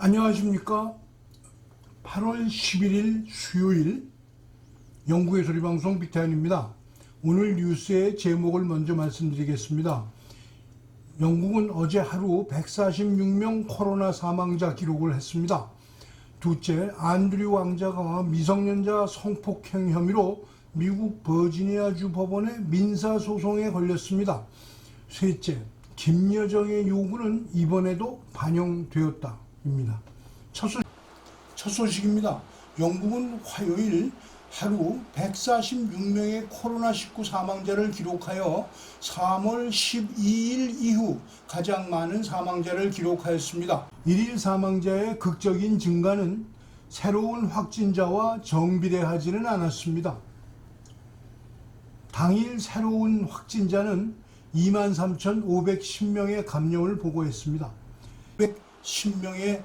안녕하십니까. 8월 11일 수요일 영국의 소리방송 빅타임입니다. 오늘 뉴스의 제목을 먼저 말씀드리겠습니다. 영국은 어제 하루 146명 코로나 사망자 기록을 했습니다. 둘째, 안드류 왕자가 미성년자 성폭행 혐의로 미국 버지니아주 법원의 민사소송에 걸렸습니다. 셋째, 김여정의 요구는 이번에도 반영되었다입니다. 첫 소식입니다. 영국은 화요일 하루 146명의 코로나19 사망자를 기록하여 3월 12일 이후 가장 많은 사망자를 기록하였습니다. 일일 사망자의 극적인 증가는 새로운 확진자와 정비례하지는 않았습니다. 당일 새로운 확진자는 23,510명의 감염을 보고했습니다. 110명의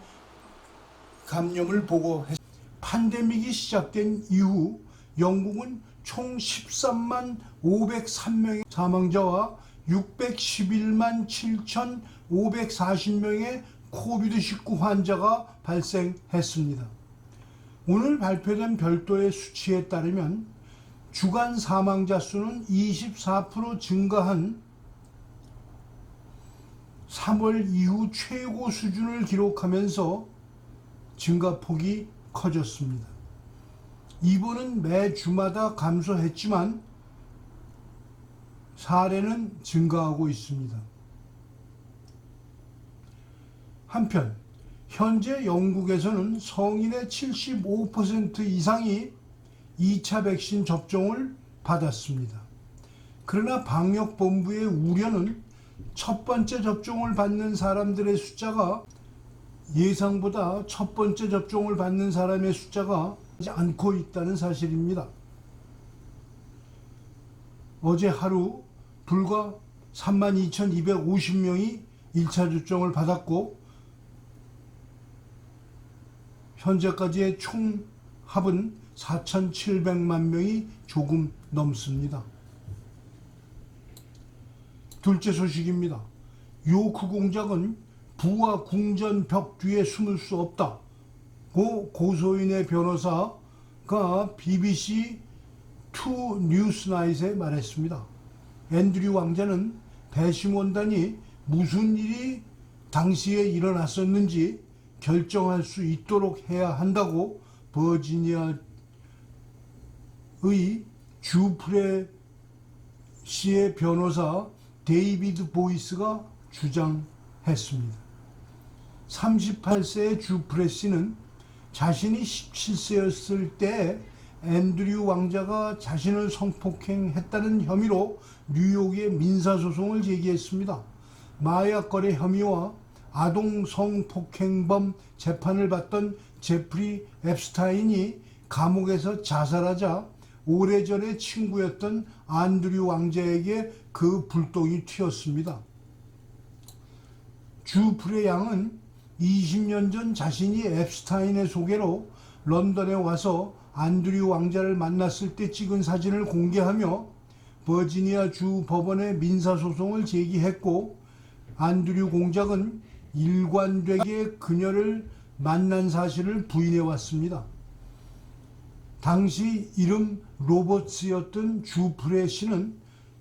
감염을 보고했습니다. 팬데믹이 시작된 이후 영국은 총 13만 503명의 사망자와 611만 7,540명의 코비드19 환자가 발생했습니다. 오늘 발표된 별도의 수치에 따르면 주간 사망자 수는 24% 증가한 3월 이후 최고 수준을 기록하면서 증가폭이 커졌습니다. 입원은 매 주마다 감소했지만 사례는 증가하고 있습니다. 한편 현재 영국에서는 성인의 75% 이상이 2차 백신 접종을 받았습니다. 그러나 방역본부의 우려는 첫 번째 접종을 받는 사람들의 숫자가 예상보다 첫 번째 접종을 받는 사람의 숫자가 않고 있다는 사실입니다. 어제 하루 불과 32,250명이 1차 접종을 받았고 현재까지의 총 합은 4,700만 명이 조금 넘습니다. 둘째 소식입니다. 요크 공작은 부와 궁전 벽 뒤에 숨을 수 없다고 고소인의 변호사가 BBC 2 뉴스나잇에 말했습니다. 앤드류 왕자는 배심원단이 무슨 일이 당시에 일어났었는지 결정할 수 있도록 해야 한다고 버지니아의 주프레시의 변호사 데이비드 보이스가 주장했습니다. 38세의 주프레시는 자신이 17세였을 때 앤드류 왕자가 자신을 성폭행했다는 혐의로 뉴욕에 민사소송을 제기했습니다. 마약 거래 혐의와 아동 성폭행범 재판을 받던 제프리 앱스타인이 감옥에서 자살하자 오래전의 친구였던 안드류 왕자에게 그 불똥이 튀었습니다. 주프레 양은 20년 전 자신이 앱스타인의 소개로 런던에 와서 안드류 왕자를 만났을 때 찍은 사진을 공개하며 버지니아 주 법원에 민사소송을 제기했고 안드류 공작은 일관되게 그녀를 만난 사실을 부인해왔습니다. 당시 이름 로버츠였던 주프레 씨는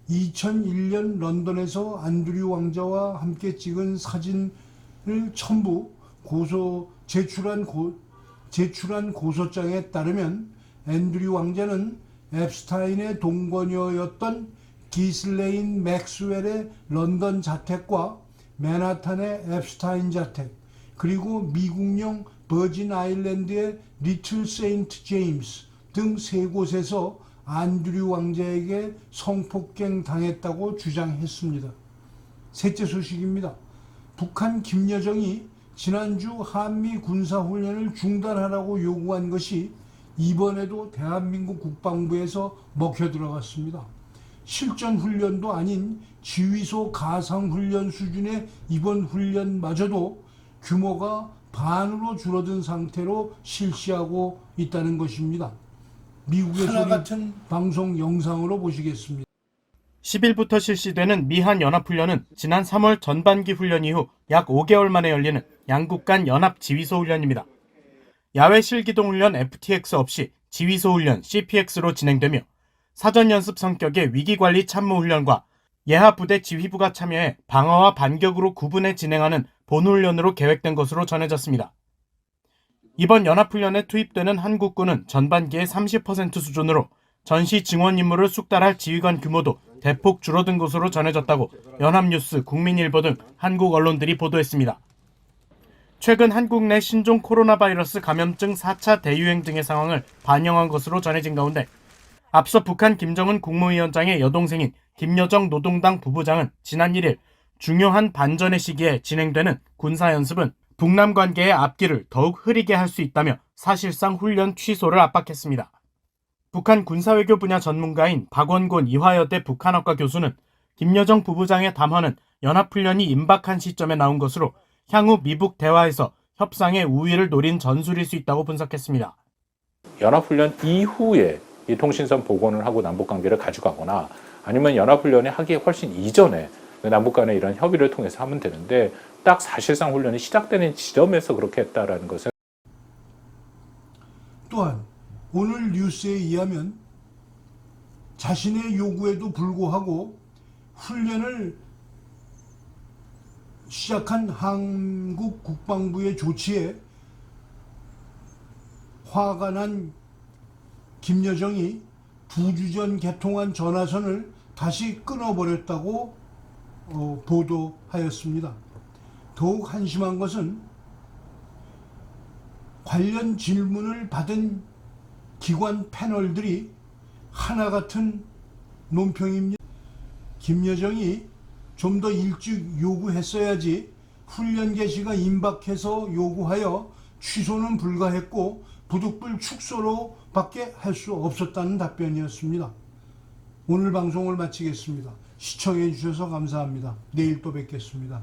2001년 런던에서 안드류 왕자와 함께 찍은 사진을 첨부 제출한 고소장에 따르면 앤드류 왕자는 앱스타인의 동거녀였던 기슬레인 맥스웰의 런던 자택과 맨하탄의 앱스타인 자택, 그리고 미국령 버진 아일랜드의 리틀 세인트 제임스 등 세 곳에서 안드류 왕자에게 성폭행 당했다고 주장했습니다. 셋째 소식입니다. 북한 김여정이 지난주 한미 군사훈련을 중단하라고 요구한 것이 이번에도 대한민국 국방부에서 먹혀 들어갔습니다. 실전 훈련도 아닌 지휘소 가상 훈련 수준의 이번 훈련마저도 규모가 반으로 줄어든 상태로 실시하고 있다는 것입니다. 미국의 소리 같은 방송 영상으로 보시겠습니다. 10일부터 실시되는 미한 연합훈련은 지난 3월 전반기 훈련 이후 약 5개월 만에 열리는 양국 간 연합 지휘소 훈련입니다. 야외 실기동 훈련 FTX 없이 지휘소 훈련 CPX로 진행되며 사전 연습 성격의 위기관리 참모 훈련과 예하 부대 지휘부가 참여해 방어와 반격으로 구분해 진행하는 본훈련으로 계획된 것으로 전해졌습니다. 이번 연합훈련에 투입되는 한국군은 전반기의 30% 수준으로 전시 증원 임무를 숙달할 지휘관 규모도 대폭 줄어든 것으로 전해졌다고 연합뉴스, 국민일보 등 한국 언론들이 보도했습니다. 최근 한국 내 신종 코로나 바이러스 감염증 4차 대유행 등의 상황을 반영한 것으로 전해진 가운데 앞서 북한 김정은 국무위원장의 여동생인 김여정 노동당 부부장은 지난 1일 중요한 반전의 시기에 진행되는 군사연습은 북남 관계의 앞길을 더욱 흐리게 할 수 있다며 사실상 훈련 취소를 압박했습니다. 북한 군사외교 분야 전문가인 박원곤 이화여대 북한학과 교수는 김여정 부부장의 담화는 연합훈련이 임박한 시점에 나온 것으로 향후 미북 대화에서 협상의 우위를 노린 전술일 수 있다고 분석했습니다. 연합훈련 이후에 이 통신선 복원을 하고 남북관계를 가져가거나 아니면 연합훈련이 하기 훨씬 이전에 남북 간의 이런 협의를 통해서 하면 되는데 딱 사실상 훈련이 시작되는 지점에서 그렇게 했다라는 것은 또한 오늘 뉴스에 의하면 자신의 요구에도 불구하고 훈련을 시작한 한국 국방부의 조치에 화가 난 김여정이 부주전 개통한 전화선을 다시 끊어버렸다고 보도하였습니다. 더욱 한심한 것은 관련 질문을 받은 기관 패널들이 하나같은 논평입니다. 김여정이 좀 더 일찍 요구했어야지 훈련 개시가 임박해서 요구하여 취소는 불가했고 부득불 축소로 밖에 할 수 없었다는 답변이었습니다. 오늘 방송을 마치겠습니다. 시청해 주셔서 감사합니다. 내일 또 뵙겠습니다.